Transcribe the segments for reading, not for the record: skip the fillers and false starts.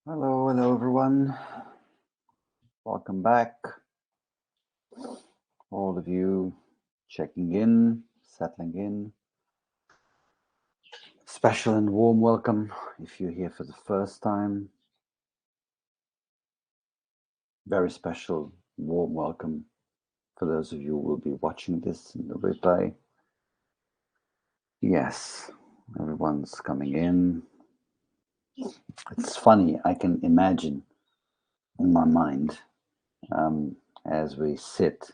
Hello everyone. Welcome back. All of you checking in, settling in. Special and warm welcome if you're here for the first time. Very special, warm welcome for those of you who will be watching this in the replay. Yes, everyone's coming in. It's funny, I can imagine in my mind as we sit.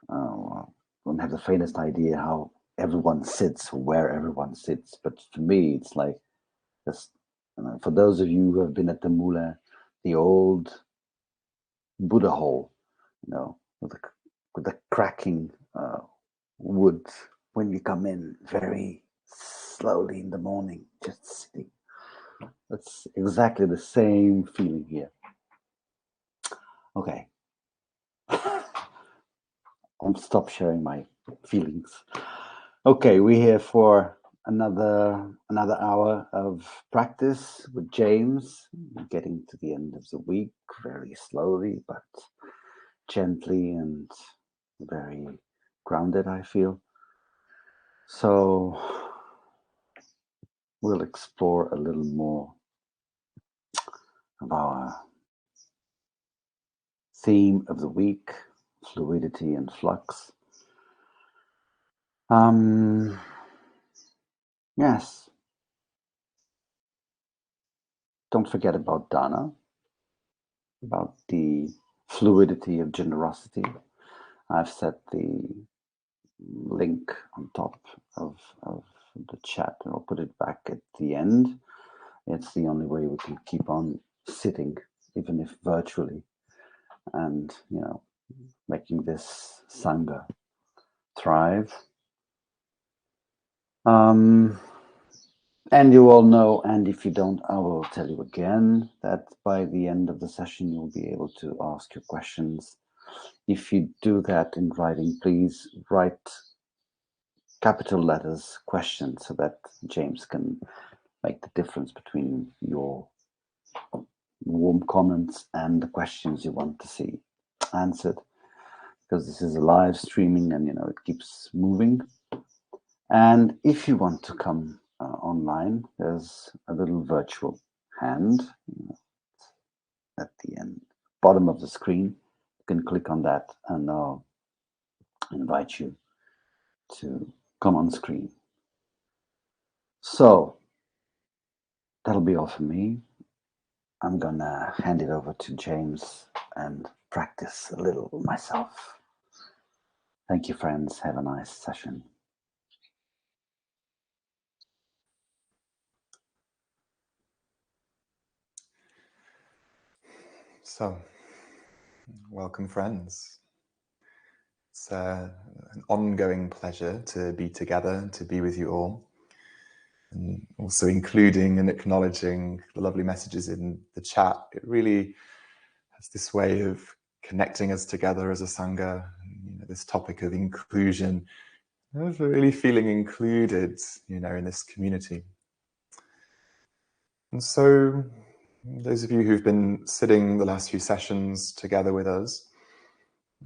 I don't have the faintest idea how everyone sits, where everyone sits, but for me, it's like just for those of you who have been at the Moulin, the old Buddha hole, with the cracking wood when you come in very slowly in the morning, just sitting. That's exactly the same feeling here. Okay. I'll stop sharing my feelings. Okay, we're here for another hour of practice with James. We're getting to the end of the week very slowly, but gently and very grounded, I feel. So we'll explore a little more of our theme of the week, fluidity and flux. Yes. Don't forget about Dana, about the fluidity of generosity. I've set the link on top of the chat, and I'll put it back at the end. It's the only way we can keep on sitting, even if virtually, and making this Sangha thrive. And you all know, and if you don't, I will tell you again, that by the end of the session, you'll be able to ask your questions. If you do that in writing, please write capital letters question so that James can make the difference between your warm comments and the questions you want to see answered, because this is a live streaming and it keeps moving. And if you want to come online, there's a little virtual hand at the bottom of the screen. You can click on that and I'll invite you to come on screen. So that'll be all for me. I'm gonna hand it over to James and practice a little myself. Thank you, friends. Have a nice session. So, welcome, friends. It's an ongoing pleasure to be together, to be with you all, and also including and acknowledging the lovely messages in the chat. It really has this way of connecting us together as a Sangha, this topic of inclusion, of really feeling included, in this community. And so, those of you who've been sitting the last few sessions together with us,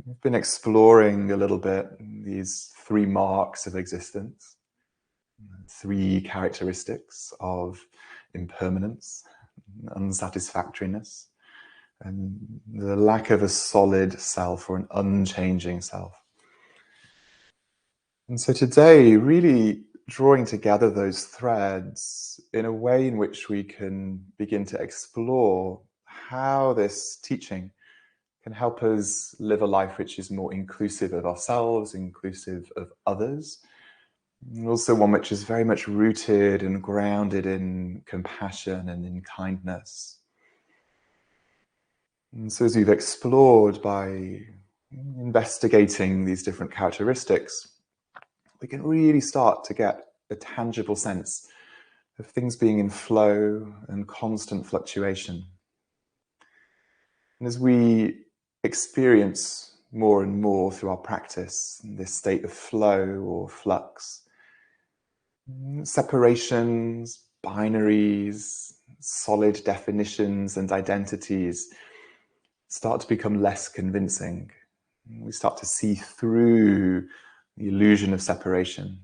we've been exploring a little bit these 3 marks of existence, 3 characteristics of impermanence, unsatisfactoriness, and the lack of a solid self or an unchanging self. And so today, really drawing together those threads in a way in which we can begin to explore how this teaching can help us live a life which is more inclusive of ourselves, inclusive of others, and also one which is very much rooted and grounded in compassion and in kindness. And so as we've explored by investigating these different characteristics, we can really start to get a tangible sense of things being in flow and constant fluctuation. And as we experience more and more through our practice this state of flow or flux, separations, binaries, solid definitions and identities start to become less convincing. We start to see through the illusion of separation.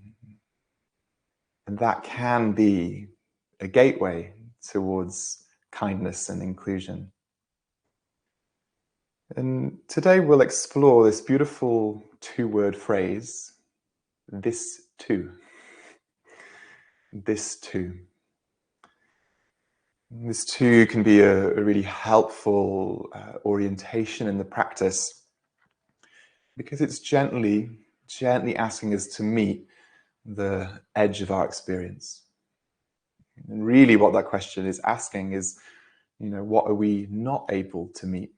And that can be a gateway towards kindness and inclusion. And today we'll explore this beautiful two-word phrase, this too. This too. This too can be a really helpful orientation in the practice, because it's gently asking us to meet the edge of our experience. And really what that question is asking is, what are we not able to meet?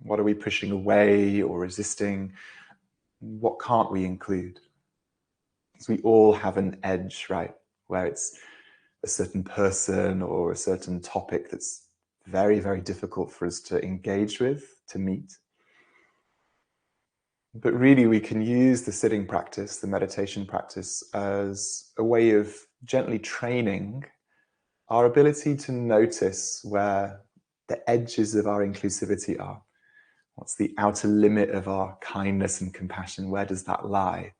What are we pushing away or resisting? What can't we include? Because we all have an edge, right? Where it's a certain person or a certain topic that's very, very difficult for us to engage with, to meet. But really we can use the sitting practice, the meditation practice, as a way of gently training our ability to notice where the edges of our inclusivity are. What's the outer limit of our kindness and compassion? Where does that lie?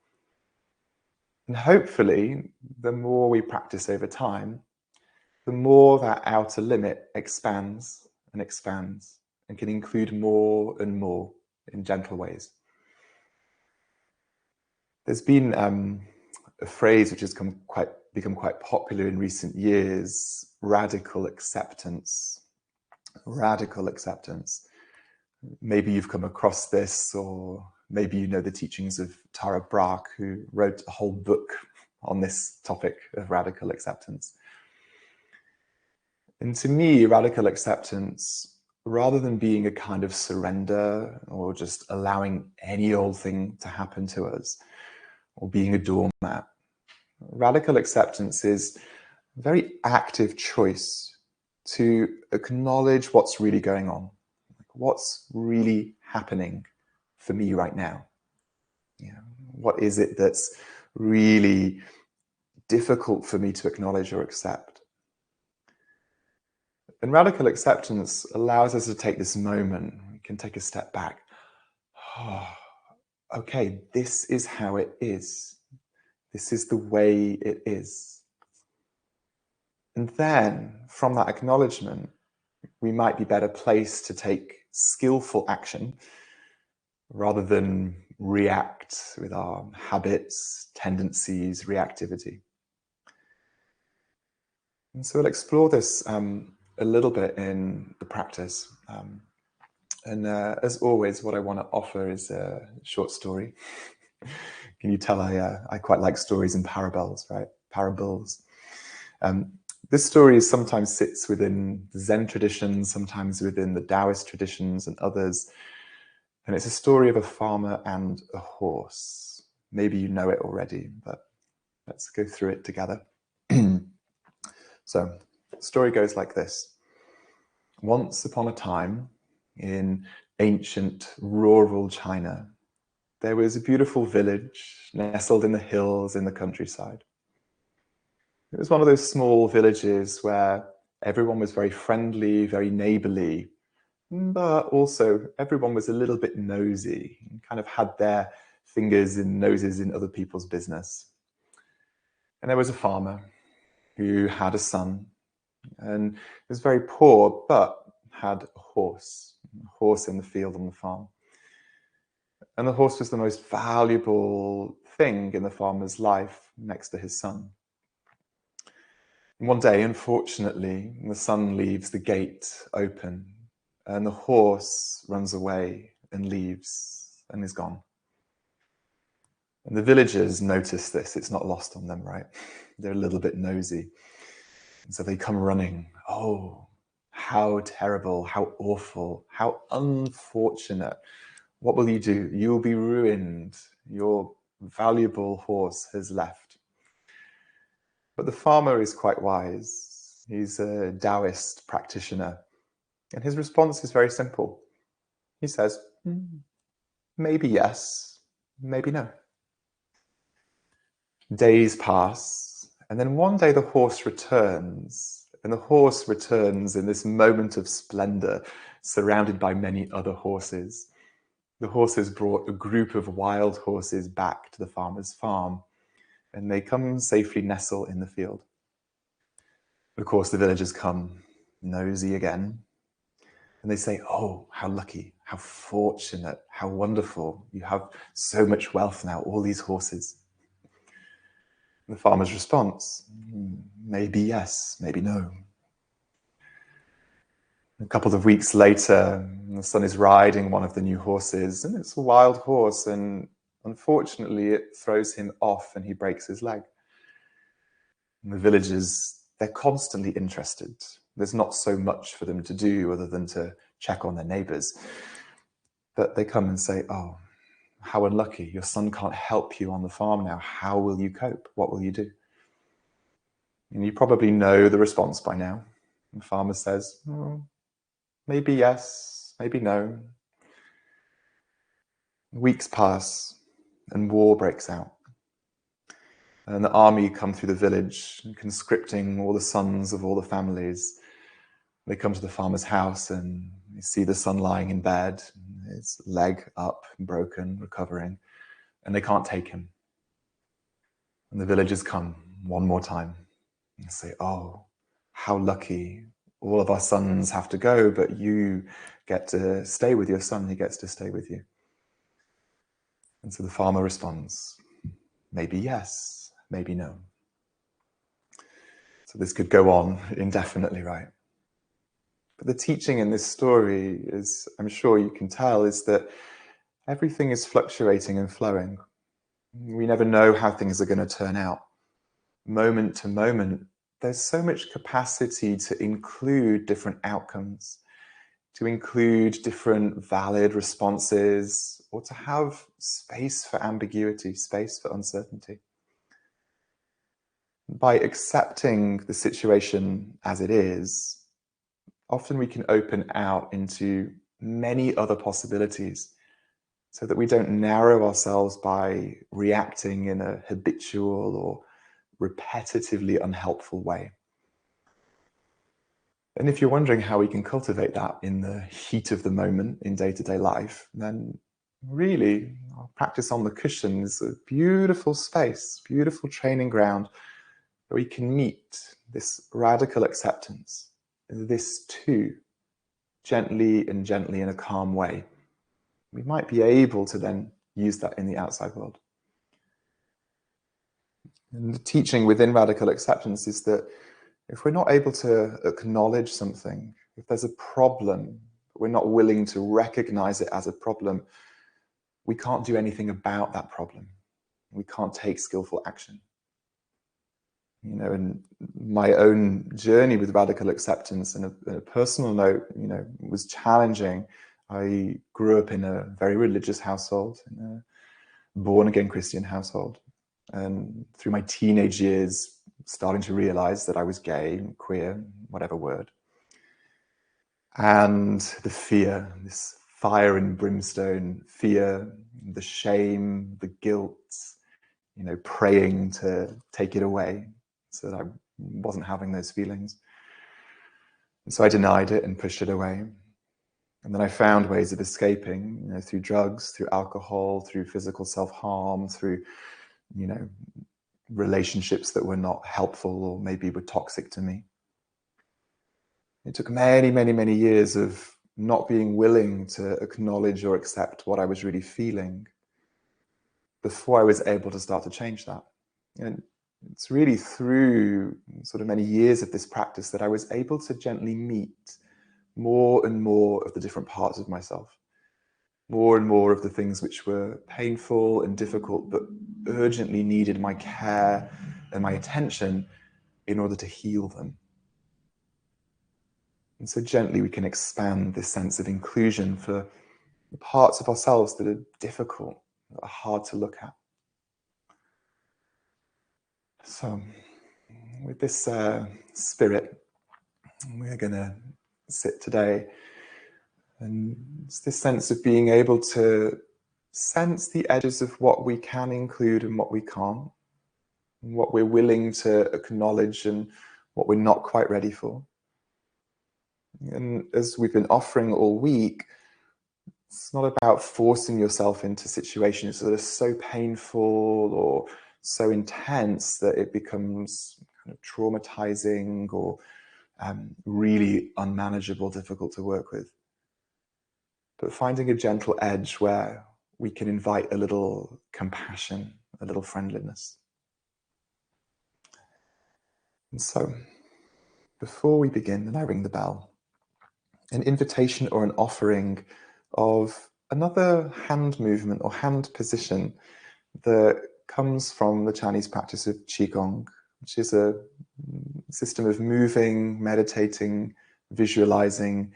And hopefully, the more we practice over time, the more that outer limit expands and expands and can include more and more in gentle ways. There's been a phrase which has become quite popular in recent years: radical acceptance. Radical acceptance. Maybe you've come across this, or maybe you know the teachings of Tara Brach, who wrote a whole book on this topic of radical acceptance. And to me, radical acceptance, rather than being a kind of surrender or just allowing any old thing to happen to us or being a doormat, radical acceptance is a very active choice to acknowledge what's really going on. What's really happening for me right now? What is it that's really difficult for me to acknowledge or accept? And radical acceptance allows us to take this moment. We can take a step back. Oh, okay, this is how it is. This is the way it is. And then from that acknowledgement, we might be better placed to take skillful action rather than react with our habits, tendencies, reactivity. And so we'll explore this a little bit in the practice. And as always, what I want to offer is a short story. Can you tell I quite like stories and parables, right? Parables. This story sometimes sits within the Zen traditions, sometimes within the Taoist traditions and others. And it's a story of a farmer and a horse. Maybe you know it already, but let's go through it together. So, the story goes like this. Once upon a time, in ancient rural China, there was a beautiful village nestled in the hills in the countryside. It was one of those small villages where everyone was very friendly, very neighborly, but also everyone was a little bit nosy and kind of had their fingers and noses in other people's business. And there was a farmer who had a son and was very poor, but had a horse in the field on the farm. And the horse was the most valuable thing in the farmer's life next to his son. And one day, unfortunately, the son leaves the gate open and the horse runs away and leaves and is gone. And the villagers notice this. It's not lost on them, right? They're a little bit nosy. And so they come running. Oh, how terrible, how awful, how unfortunate. What will you do? You will be ruined. Your valuable horse has left. But the farmer is quite wise. He's a Taoist practitioner. And his response is very simple. He says, maybe yes, maybe no. Days pass, and then one day the horse returns And the horse returns in this moment of splendor, surrounded by many other horses. The horses brought a group of wild horses back to the farmer's farm, and they come safely nestle in the field. Of course, the villagers come nosy again, and they say, "Oh, how lucky, how fortunate, how wonderful. You have so much wealth now, all these horses." And the farmer's response, maybe yes, maybe no. A couple of weeks later, the son is riding one of the new horses, and it's a wild horse, and unfortunately it throws him off and he breaks his leg. And the villagers, they're constantly interested. There's not so much for them to do other than to check on their neighbors. But they come and say, "Oh, how unlucky. Your son can't help you on the farm now. How will you cope? What will you do?" And you probably know the response by now. The farmer says, maybe yes, maybe no. Weeks pass and war breaks out. And the army come through the village, conscripting all the sons of all the families. They come to the farmer's house and you see the son lying in bed, his leg up, broken, recovering, and they can't take him. And the villagers come one more time and say, "Oh, how lucky. All of our sons have to go, but you get to stay with your son. He gets to stay with you." And so the farmer responds, maybe yes, maybe no. So this could go on indefinitely, right? But the teaching in this story is, I'm sure you can tell, is that everything is fluctuating and flowing. We never know how things are going to turn out. Moment to moment, there's so much capacity to include different outcomes, to include different valid responses, or to have space for ambiguity, space for uncertainty. By accepting the situation as it is, often we can open out into many other possibilities so that we don't narrow ourselves by reacting in a habitual or repetitively unhelpful way. And if you're wondering how we can cultivate that in the heat of the moment in day-to-day life, then really our practice on the cushion is a beautiful space, beautiful training ground where we can meet this radical acceptance, this too, gently in a calm way. We might be able to then use that in the outside world. And the teaching within radical acceptance is that if we're not able to acknowledge something, if there's a problem, but we're not willing to recognize it as a problem, we can't do anything about that problem. We can't take skillful action. And my own journey with radical acceptance, and a personal note, was challenging. I grew up in a very religious household, in a born-again Christian household. And through my teenage years, starting to realize that I was gay, queer, whatever word. And the fear, this fire and brimstone fear, the shame, the guilt, praying to take it away so that I wasn't having those feelings. And so I denied it and pushed it away. And then I found ways of escaping, through drugs, through alcohol, through physical self-harm, through, relationships that were not helpful or maybe were toxic to me. It took many, many, many years of not being willing to acknowledge or accept what I was really feeling before I was able to start to change that. And it's really through sort of many years of this practice that I was able to gently meet more and more of the different parts of myself, more and more of the things which were painful and difficult, but urgently needed my care and my attention in order to heal them. And so gently we can expand this sense of inclusion for the parts of ourselves that are difficult, that are hard to look at. So with this spirit, we're going to sit today, and it's this sense of being able to sense the edges of what we can include and what we can't, and what we're willing to acknowledge and what we're not quite ready for. And as we've been offering all week, it's not about forcing yourself into situations that are so painful or so intense that it becomes kind of traumatizing or really unmanageable, difficult to work with. But finding a gentle edge where we can invite a little compassion, a little friendliness. And so, before we begin, and I ring the bell, an invitation or an offering of another hand movement or hand position that comes from the Chinese practice of Qigong, which is a system of moving, meditating, visualizing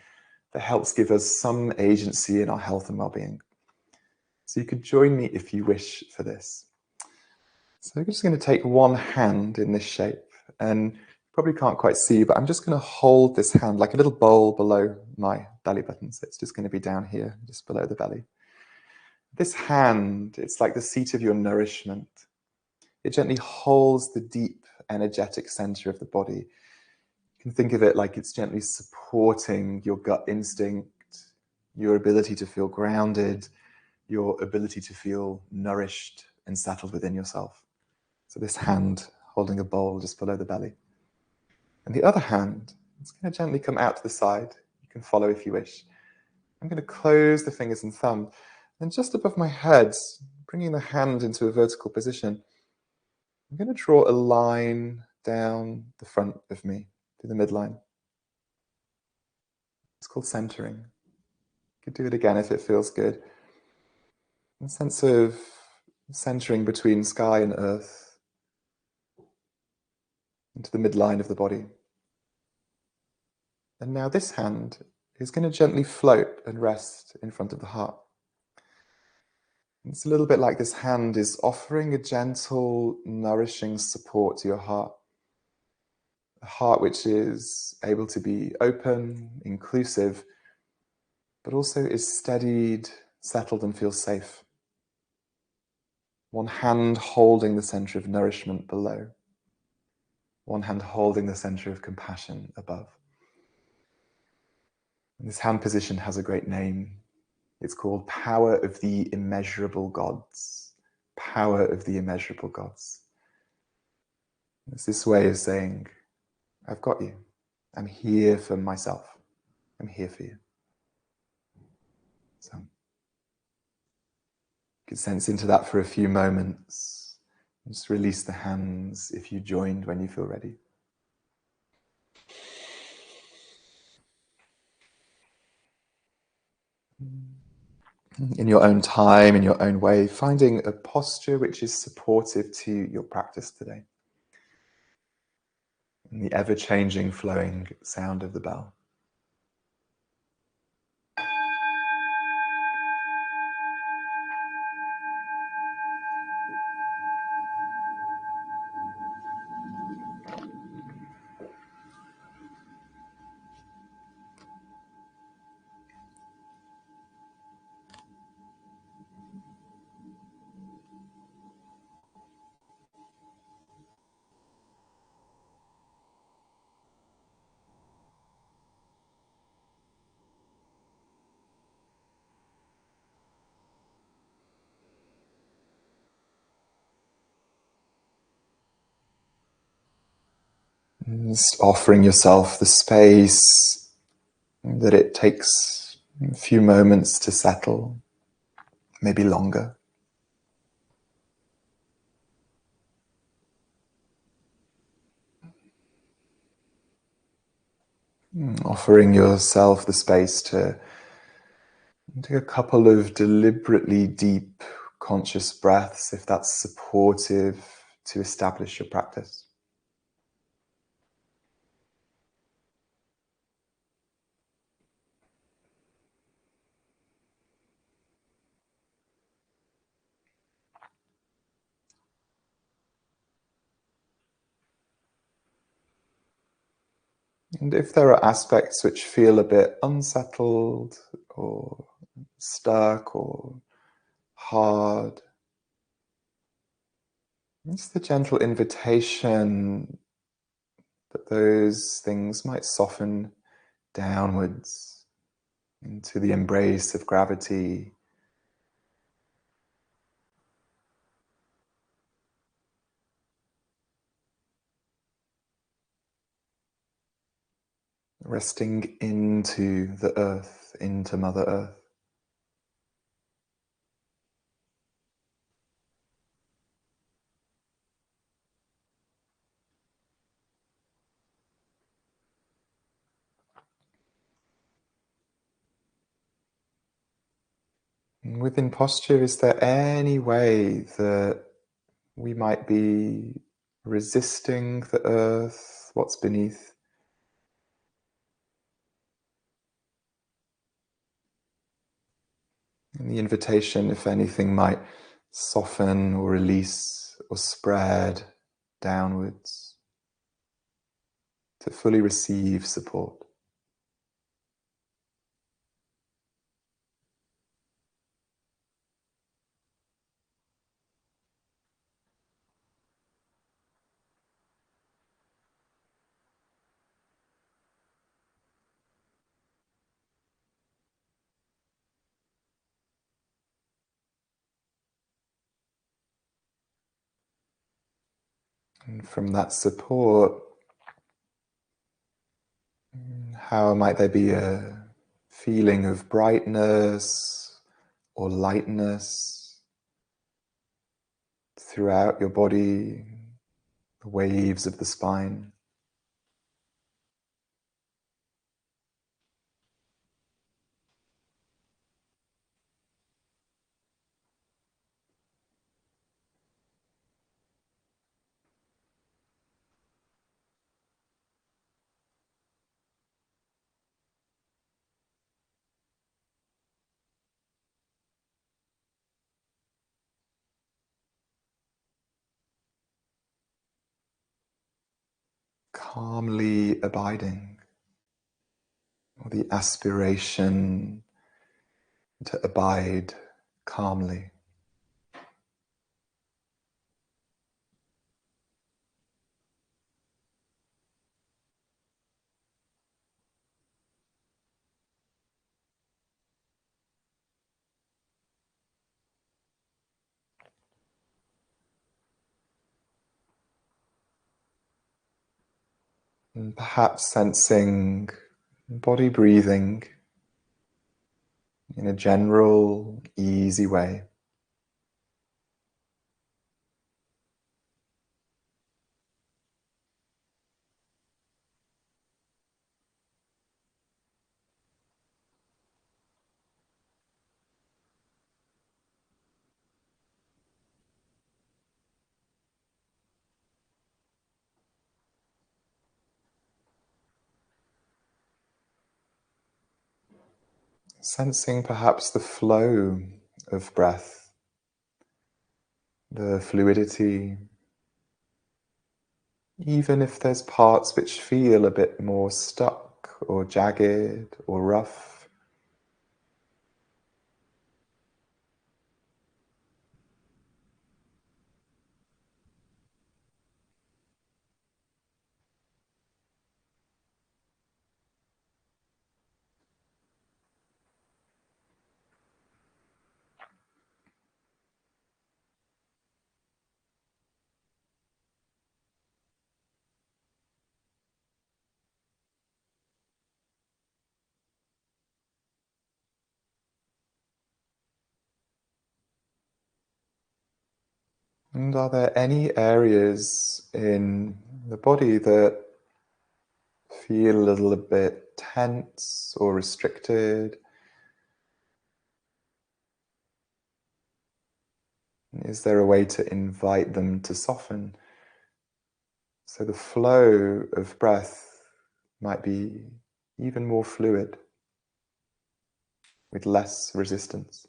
that helps give us some agency in our health and well-being. So you could join me if you wish for this. So I'm just going to take one hand in this shape, and you probably can't quite see, but I'm just going to hold this hand like a little bowl below my belly button. So it's just going to be down here, just below the belly. This hand, it's like the seat of your nourishment. It gently holds the deep, energetic center of the body. You can think of it like it's gently supporting your gut instinct, your ability to feel grounded, your ability to feel nourished and settled within yourself. So this hand holding a bowl just below the belly. And the other hand, it's going to gently come out to the side. You can follow if you wish. I'm going to close the fingers and thumb. And just above my head, bringing the hand into a vertical position, I'm going to draw a line down the front of me, to the midline. It's called centering. You could do it again if it feels good. A sense of centering between sky and earth, into the midline of the body. And now this hand is going to gently float and rest in front of the heart. It's a little bit like this hand is offering a gentle, nourishing support to your heart. A heart which is able to be open, inclusive, but also is steadied, settled, and feels safe. One hand holding the center of nourishment below. One hand holding the center of compassion above. And this hand position has a great name. It's called Power of the Immeasurable Gods. Power of the Immeasurable Gods. It's this way of saying, I've got you. I'm here for myself. I'm here for you. So you can sense into that for a few moments. Just release the hands if you joined when you feel ready. In your own time, in your own way, finding a posture which is supportive to your practice today. And the ever-changing, flowing sound of the bell. Just offering yourself the space that it takes a few moments to settle, maybe longer. Offering yourself the space to take a couple of deliberately deep, conscious breaths if that's supportive to establish your practice. And if there are aspects which feel a bit unsettled or stuck or hard, it's the gentle invitation but those things might soften downwards into the embrace of gravity, resting into the earth, into Mother Earth. And within posture, is there any way that we might be resisting the earth, what's beneath? And the invitation, if anything, might soften or release or spread downwards to fully receive support. And from that support, how might there be a feeling of brightness or lightness throughout your body, the waves of the spine? Calmly abiding, or the aspiration to abide calmly. And perhaps sensing body breathing in a general, easy way. Sensing perhaps the flow of breath, the fluidity, even if there's parts which feel a bit more stuck or jagged or rough. And are there any areas in the body that feel a little bit tense or restricted? Is there a way to invite them to soften? So the flow of breath might be even more fluid, with less resistance.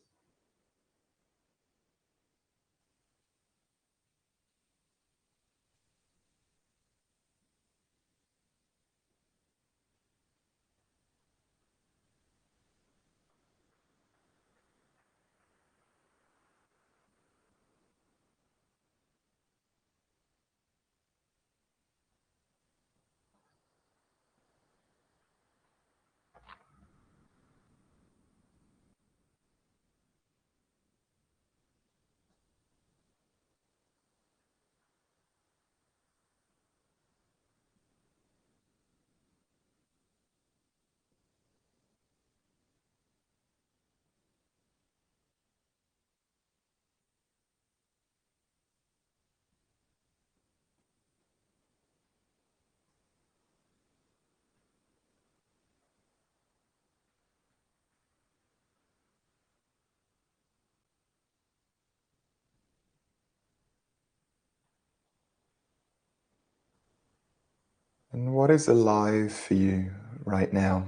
And what is alive for you right now?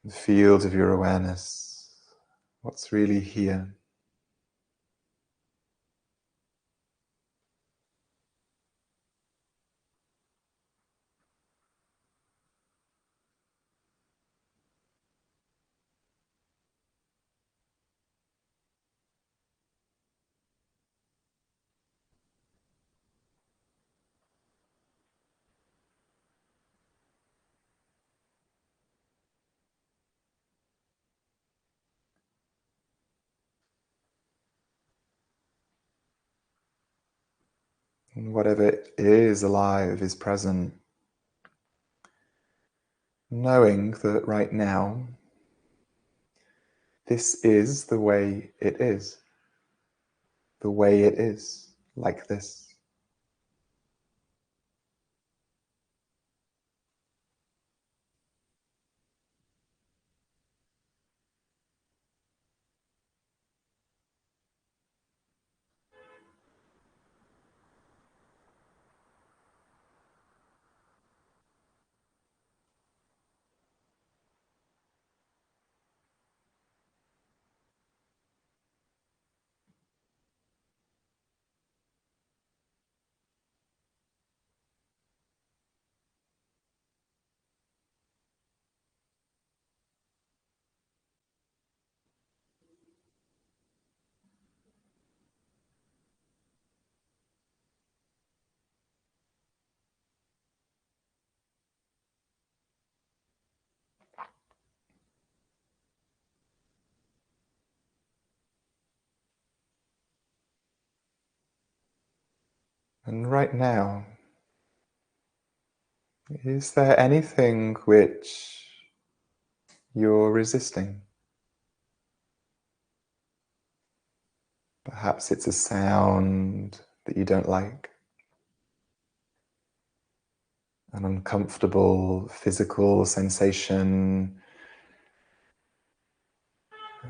The field of your awareness. What's really here? And whatever is alive is present, knowing that right now, this is the way it is. The way it is, like this. And right now, is there anything which you're resisting? Perhaps it's a sound that you don't like, an uncomfortable physical sensation,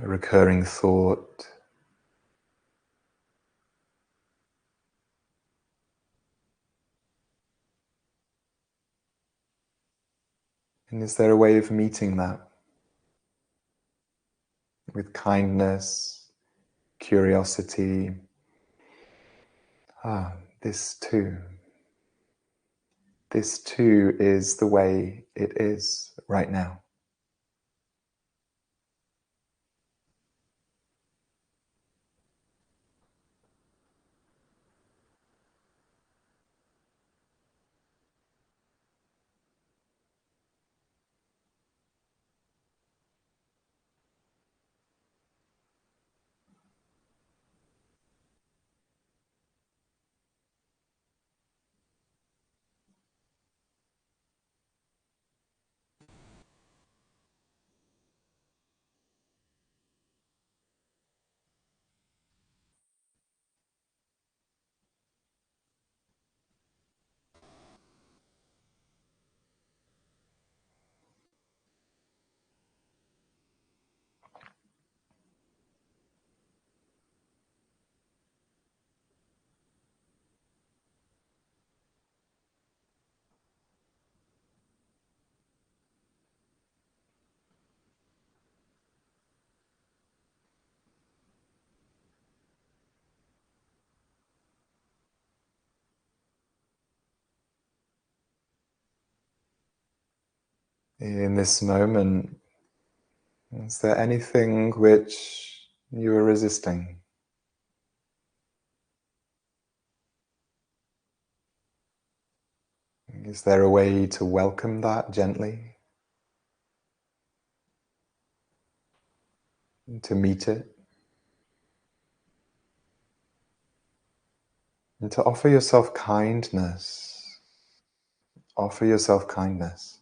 a recurring thought. And is there a way of meeting that with kindness, curiosity? Ah, this too. This too is the way it is right now. In this moment, is there anything which you are resisting? Is there a way to welcome that gently, to meet it, and to offer yourself kindness? Offer yourself kindness.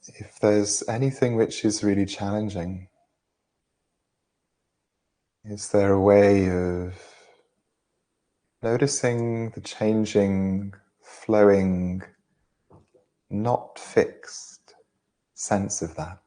if there's anything which is really challenging, is there a way of noticing the changing, flowing, not fixed sense of that?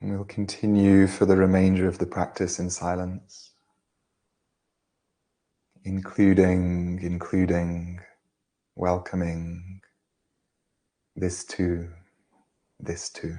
And we'll continue for the remainder of the practice in silence, including, welcoming this too, this too.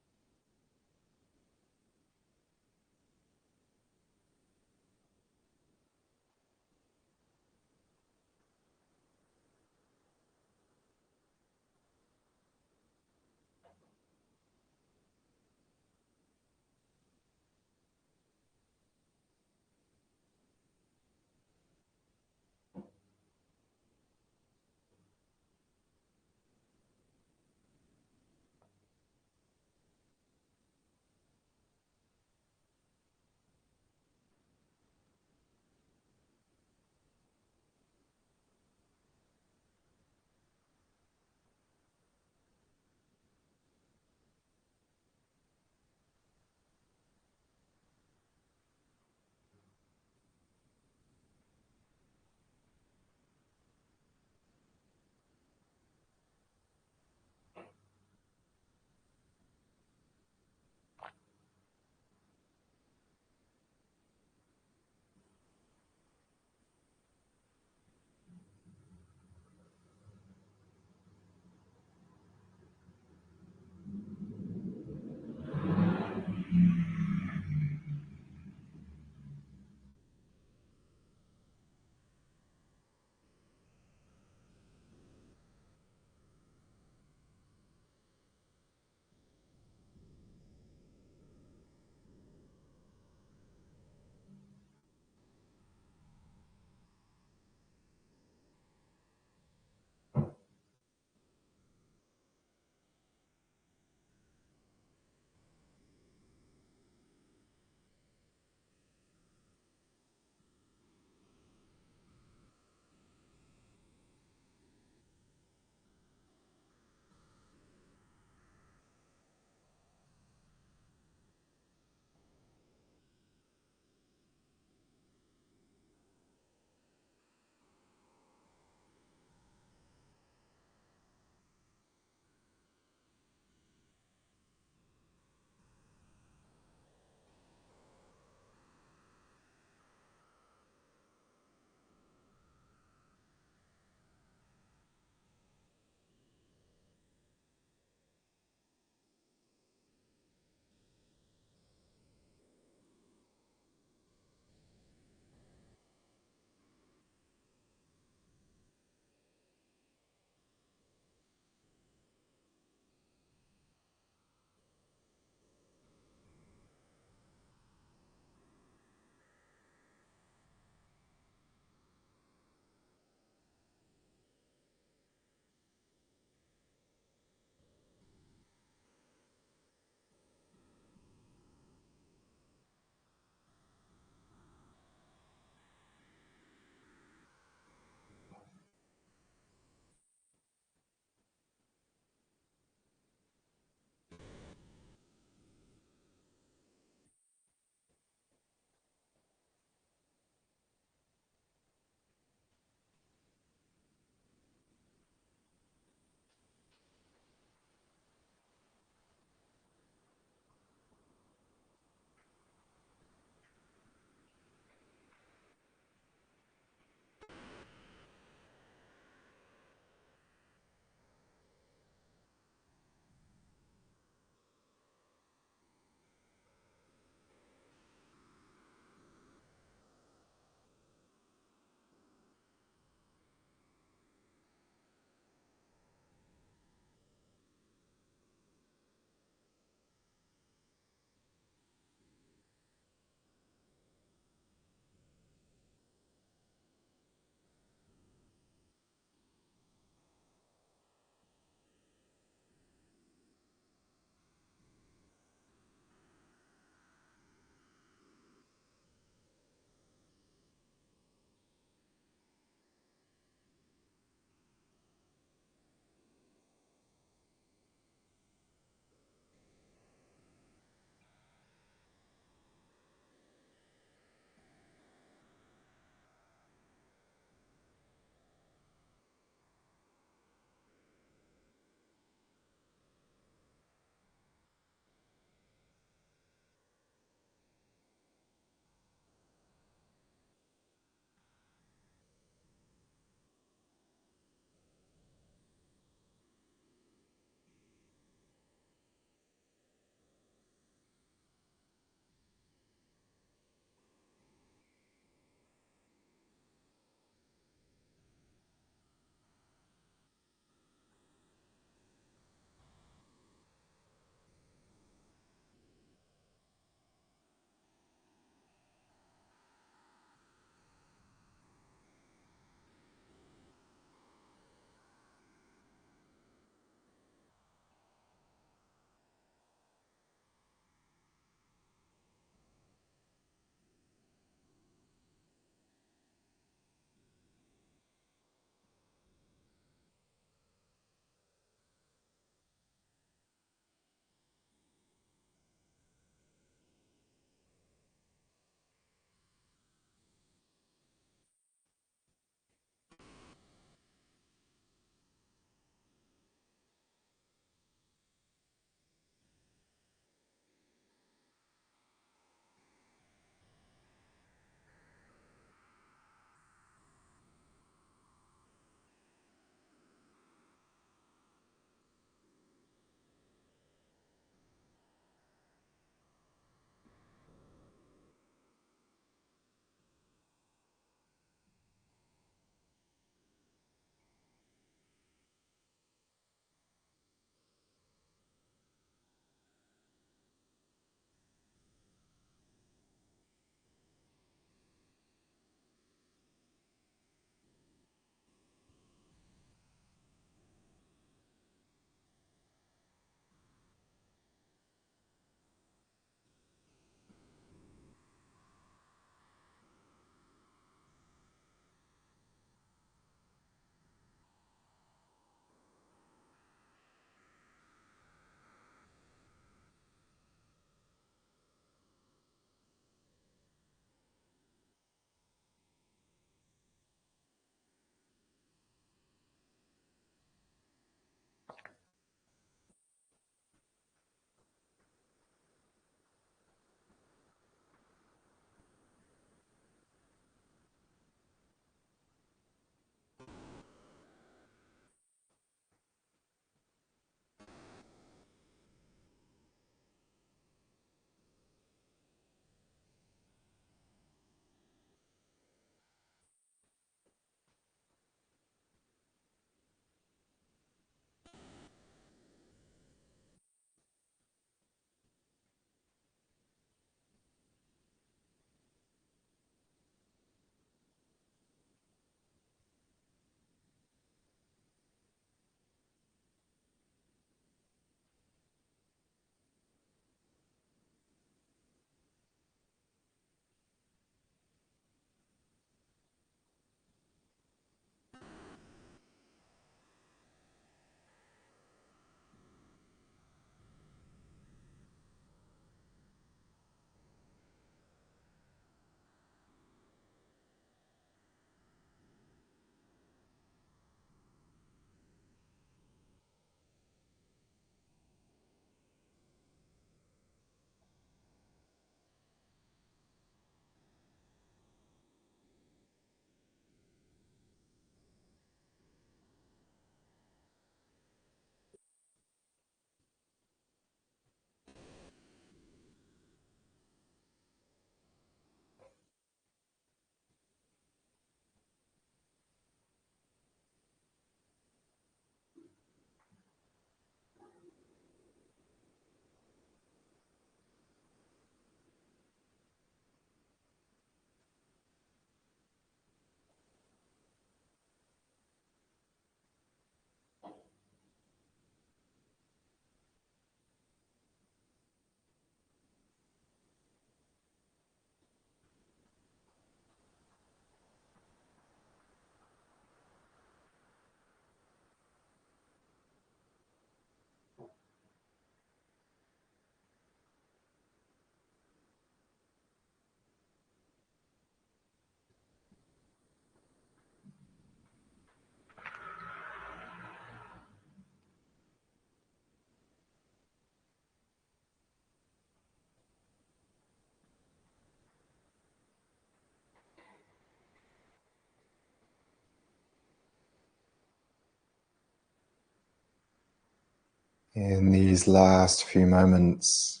In these last few moments,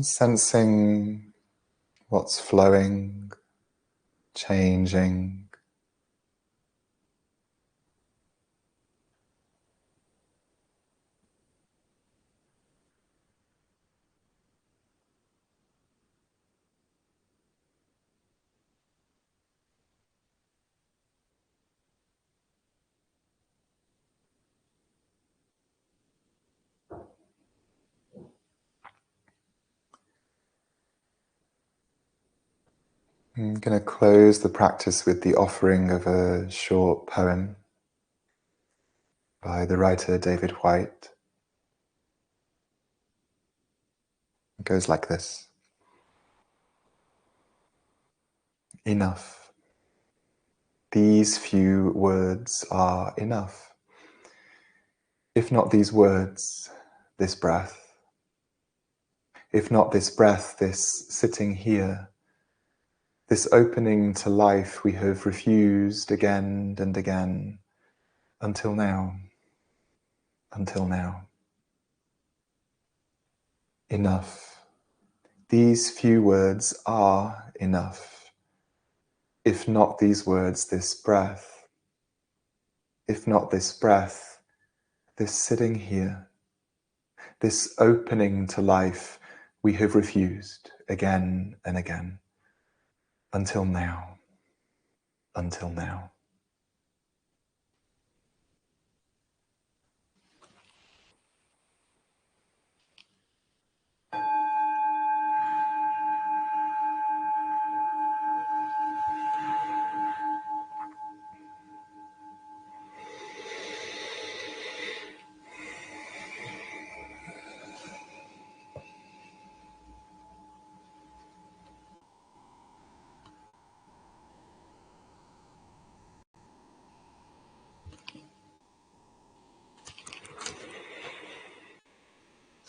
sensing what's flowing, changing, I'm going to close the practice with the offering of a short poem by the writer David Whyte. It goes like this. Enough. These few words are enough. If not these words, this breath. If not this breath, this sitting here, this opening to life we have refused again and again, until now, until now. Enough. These few words are enough. If not these words, this breath. If not this breath, this sitting here, this opening to life we have refused again and again, until now, until now.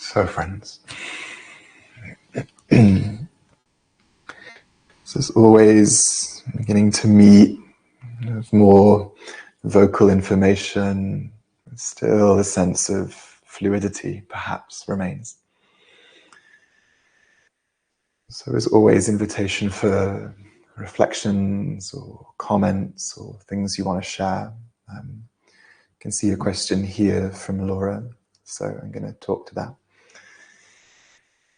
So friends, this is always beginning to meet with more vocal information, still a sense of fluidity perhaps remains. So as always, invitation for reflections or comments or things you want to share. You can see a question here from Laura, so I'm going to talk to that.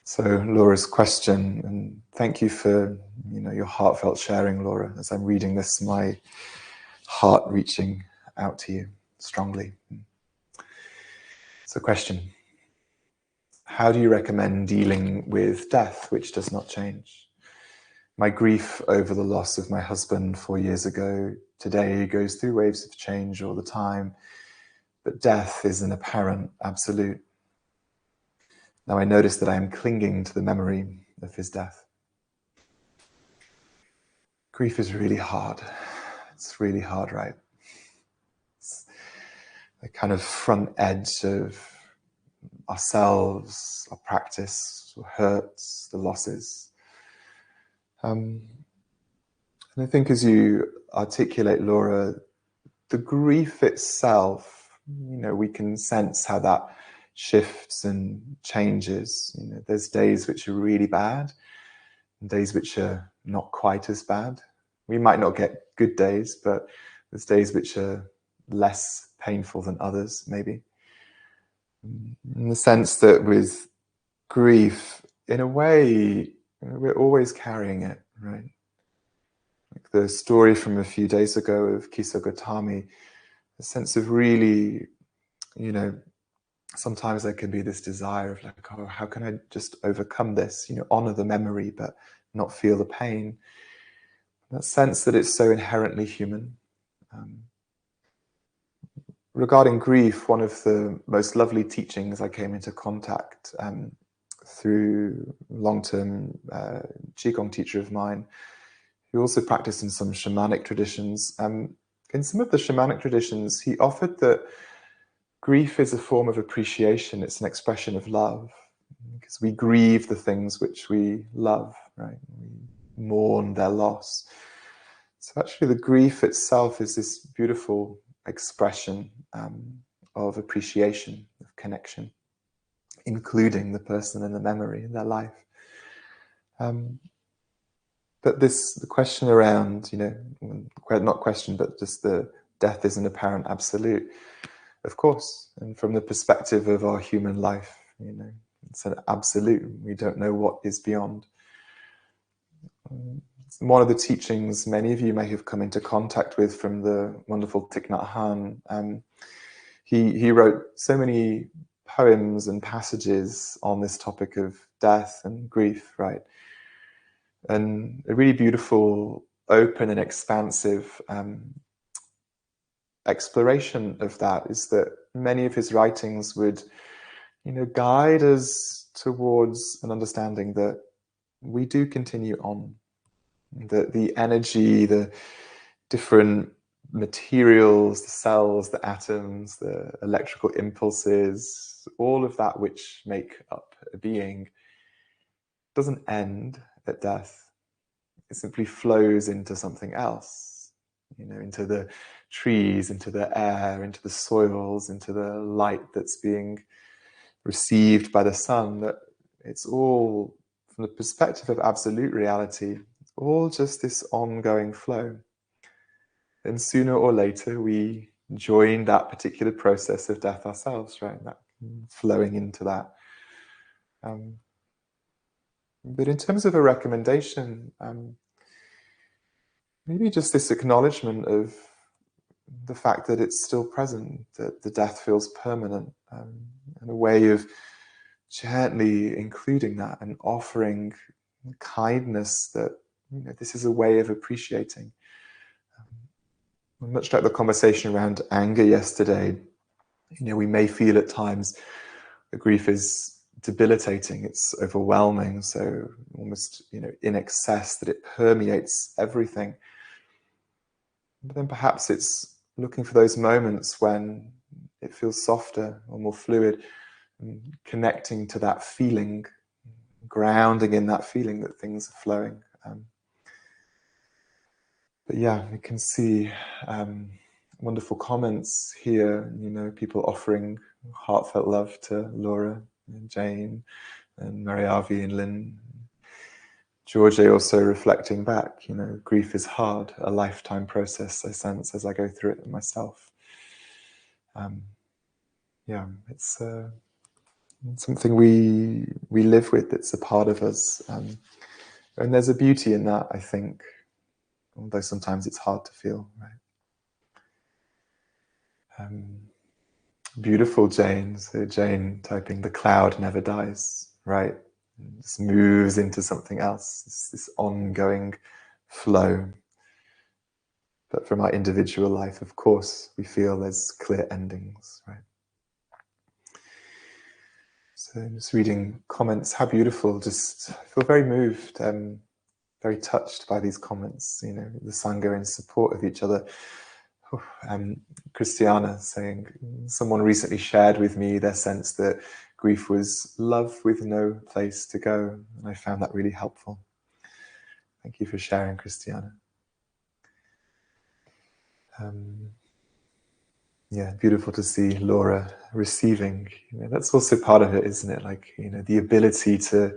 So Laura's question, and thank you for your heartfelt sharing, Laura. As I'm reading this, my heart reaching out to you strongly. So question, how do you recommend dealing with death which does not change? My grief over the loss of my husband 4 years ago today goes through waves of change all the time, but death is an apparent absolute. Now I notice that I am clinging to the memory of his death. Grief is really hard. It's really hard, right? It's the kind of front edge of ourselves, our practice, the hurts, the losses. And I think as you articulate, Laura, the grief itself, we can sense how that shifts and changes. There's days which are really bad and days which are not quite as bad. We might not get good days, but there's days which are less painful than others, maybe. In the sense that with grief, in a way, we're always carrying it, right? Like the story from a few days ago of Kisa Gotami, a sense of really, sometimes there can be this desire of like, oh, how can I just overcome this? Honor the memory, but not feel the pain. That sense that it's so inherently human. Regarding grief, one of the most lovely teachings I came into contact through long-term Qigong teacher of mine, who also practiced in some shamanic traditions. In some of the shamanic traditions, he offered that grief is a form of appreciation. It's an expression of love, because we grieve the things which we love, right? We mourn their loss. So actually the grief itself is this beautiful expression of appreciation, of connection, including the person and the memory in their life. But the question around, not question, but just the death is an apparent absolute, of course. And from the perspective of our human life, it's an absolute. We don't know what is beyond. One of the teachings many of you may have come into contact with from the wonderful Thich Nhat Hanh, he wrote so many poems and passages on this topic of death and grief, right? And a really beautiful, open and expansive exploration of that is that many of his writings would, guide us towards an understanding that we do continue on, that the energy, the different materials, the cells, the atoms, the electrical impulses, all of that which make up a being doesn't end at death. It simply flows into something else, into the trees, into the air, into the soils, into the light that's being received by the sun. That it's all, from the perspective of absolute reality, all just this ongoing flow. And sooner or later, we join that particular process of death ourselves, right? That flowing into that. But in terms of a recommendation, maybe just this acknowledgement of the fact that it's still present, that the death feels permanent, and a way of gently including that and offering kindness that, this is a way of appreciating. Much like the conversation around anger yesterday, we may feel at times the grief is debilitating, it's overwhelming, so almost, in excess, that it permeates everything. But then perhaps it's looking for those moments when it feels softer or more fluid, and connecting to that feeling, grounding in that feeling that things are flowing. But yeah, you can see wonderful comments here, people offering heartfelt love to Laura and Jane and Mariavi and Lynn. Georgie also reflecting back, grief is hard, a lifetime process, I sense, as I go through it myself. It's something we live with, it's a part of us. And there's a beauty in that, I think, although sometimes it's hard to feel, right? Beautiful, Jane. So Jane typing, the cloud never dies, right? It just moves into something else. It's this ongoing flow. But from our individual life, of course, we feel there's clear endings, right? So just reading comments, how beautiful. Just I feel very moved, very touched by these comments. The Sangha in support of each other. Christiana saying, someone recently shared with me their sense that grief was love with no place to go. And I found that really helpful. Thank you for sharing, Christiana. Beautiful to see Laura receiving. That's also part of it, isn't it? Like, the ability to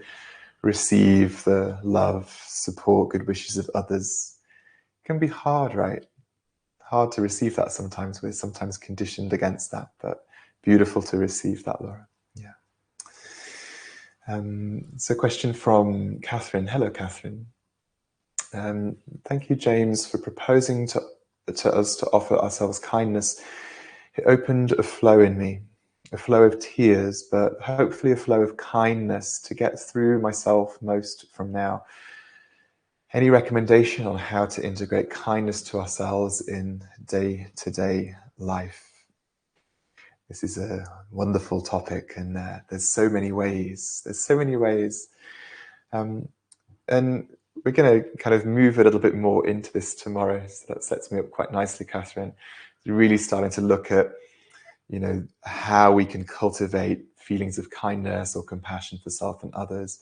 receive the love, support, good wishes of others can be hard, right? Hard to receive that sometimes. We're sometimes conditioned against that, but beautiful to receive that, Laura. Yeah. So question from Catherine. Hello, Catherine. Thank you, James, for proposing to us to offer ourselves kindness. It opened a flow in me, a flow of tears, but hopefully a flow of kindness to get through myself most from now. Any recommendation on how to integrate kindness to ourselves in day-to-day life? This is a wonderful topic, and there's so many ways. And we're going to kind of move a little bit more into this tomorrow, so that sets me up quite nicely, Catherine. Really starting to look at, how we can cultivate feelings of kindness or compassion for self and others.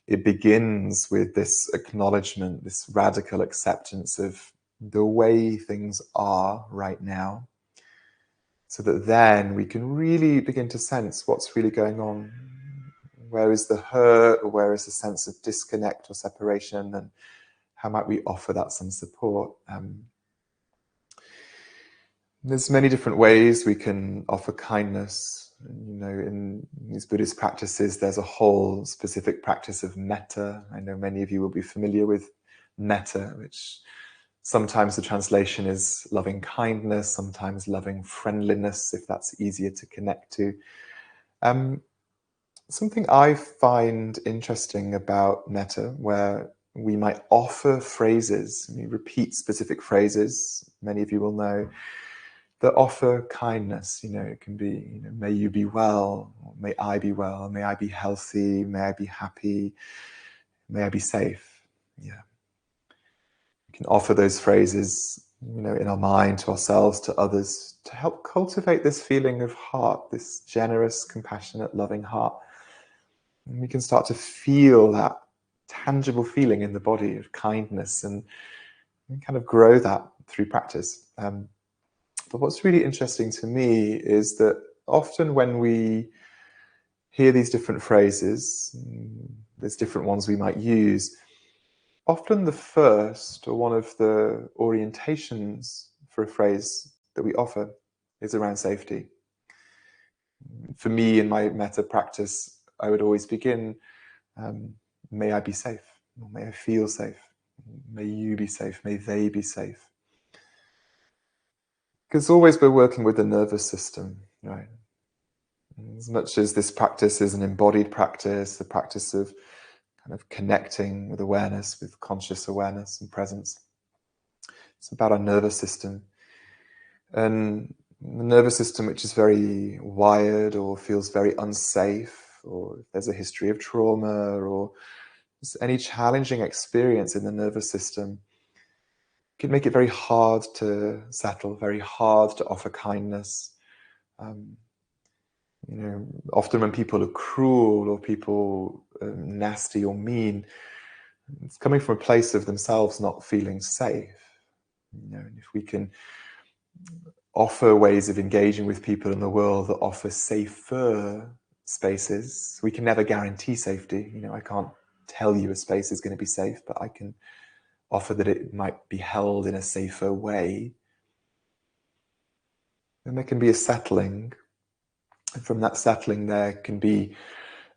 It begins with this acknowledgement, this radical acceptance of the way things are right now, so that then we can really begin to sense what's really going on. Where is the hurt, or where is the sense of disconnect or separation, and how might we offer that some support? There's many different ways we can offer kindness. In these Buddhist practices, there's a whole specific practice of metta. I know many of you will be familiar with metta, which sometimes the translation is loving kindness, sometimes loving friendliness, if that's easier to connect to. Something I find interesting about metta, where we might offer phrases, we repeat specific phrases, many of you will know, that offer kindness. It can be, may you be well, may I be well, may I be healthy, may I be happy, may I be safe. Yeah. We can offer those phrases, in our mind, to ourselves, to others, to help cultivate this feeling of heart, this generous, compassionate, loving heart. And we can start to feel that tangible feeling in the body of kindness, and kind of grow that through practice. But what's really interesting to me is that often when we hear these different phrases, there's different ones we might use, often the first, or one of the orientations for a phrase that we offer, is around safety. For me, in my metta practice, I would always begin, may I be safe, or may I feel safe, may you be safe, may they be safe. Because always we're working with the nervous system, right? As much as this practice is an embodied practice, the practice of kind of connecting with awareness, with conscious awareness and presence, it's about our nervous system. And the nervous system, which is very wired or feels very unsafe, or if there's a history of trauma, or any challenging experience in the nervous system, can make it very hard to settle, very hard to offer kindness. Often when people are cruel, or people nasty or mean, it's coming from a place of themselves not feeling safe. And if we can offer ways of engaging with people in the world that offer safer spaces, we can never guarantee safety. I can't tell you a space is going to be safe, but I can offer that it might be held in a safer way. And there can be a settling. And from that settling, there can be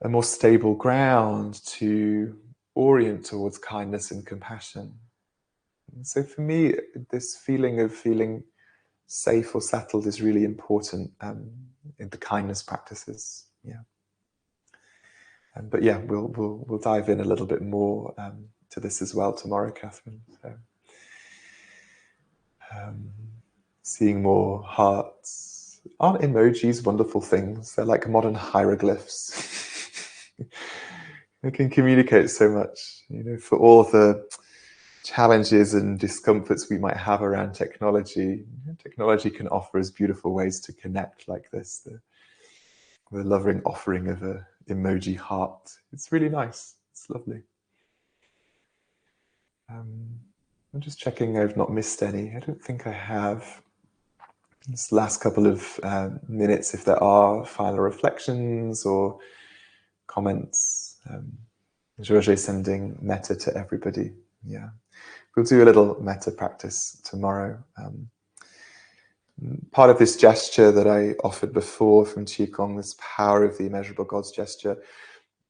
a more stable ground to orient towards kindness and compassion. And so for me, this feeling of feeling safe or settled is really important in the kindness practices. Yeah. But yeah, we'll dive in a little bit more to this as well tomorrow, Catherine. So, seeing more hearts. Aren't emojis wonderful things? They're like modern hieroglyphs. They can communicate so much. For all the challenges and discomforts we might have around technology, technology can offer us beautiful ways to connect like this. The loving offering of an emoji heart. It's really nice. It's lovely. I'm just checking I've not missed any. I don't think I have. This last couple of minutes, if there are final reflections or comments. George sending metta to everybody. Yeah. We'll do a little metta practice tomorrow. Part of this gesture that I offered before from Qigong, this power of the immeasurable God's gesture,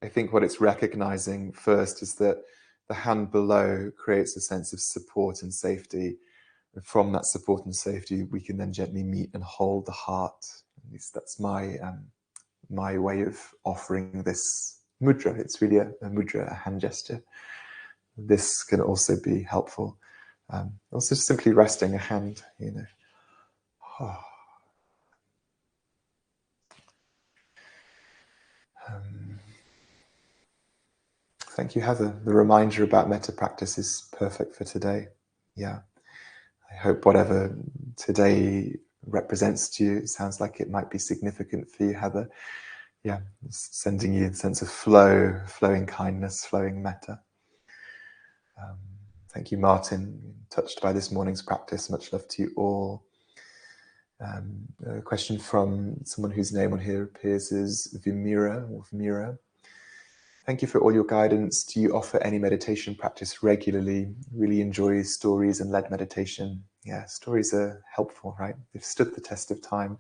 I think what it's recognizing first is that the hand below creates a sense of support and safety. And from that support and safety, we can then gently meet and hold the heart. At least that's my way of offering this mudra. It's really a mudra, a hand gesture. This can also be helpful. Also simply resting a hand, Thank you, Heather. The reminder about metta practice is perfect for today. Yeah. I hope whatever today represents to you, it sounds like it might be significant for you, Heather. Yeah, sending you a sense of flow, flowing kindness, flowing metta. Thank you, Martin. Touched by this morning's practice. Much love to you all. A question from someone whose name on here appears as Vimira or Vimira. Thank you for all your guidance. Do you offer any meditation practice regularly? Really enjoy stories and led meditation. Yeah, stories are helpful, right? They've stood the test of time.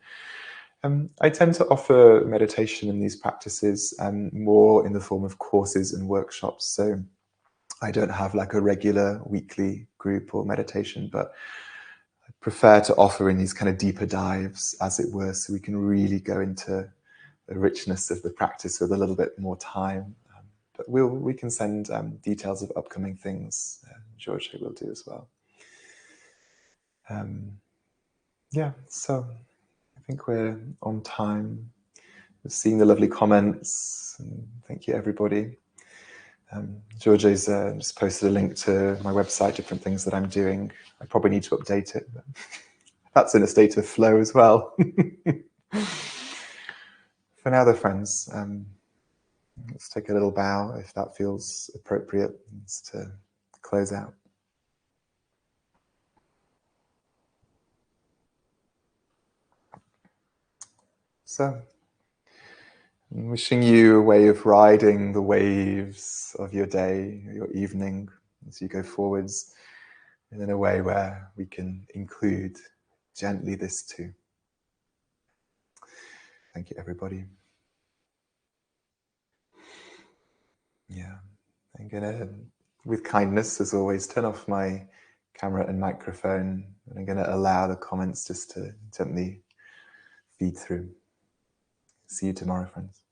I tend to offer meditation in these practices more in the form of courses and workshops. So I don't have like a regular weekly group or meditation, but I prefer to offer in these kind of deeper dives, as it were, so we can really go into the richness of the practice with a little bit more time. But we can send details of upcoming things. George will do as well. Yeah, so I think we're on time. We're seeing the lovely comments. And thank you, everybody. George's just posted a link to my website, different things that I'm doing. I probably need to update it, but that's in a state of flow as well. For now, though, friends, let's take a little bow if that feels appropriate to close out. So, I'm wishing you a way of riding the waves of your day, your evening, as you go forwards, and in a way where we can include gently this too. Thank you, everybody. Yeah, I'm gonna, with kindness as always, turn off my camera and microphone, and I'm gonna allow the comments just to gently feed through. See you tomorrow, friends.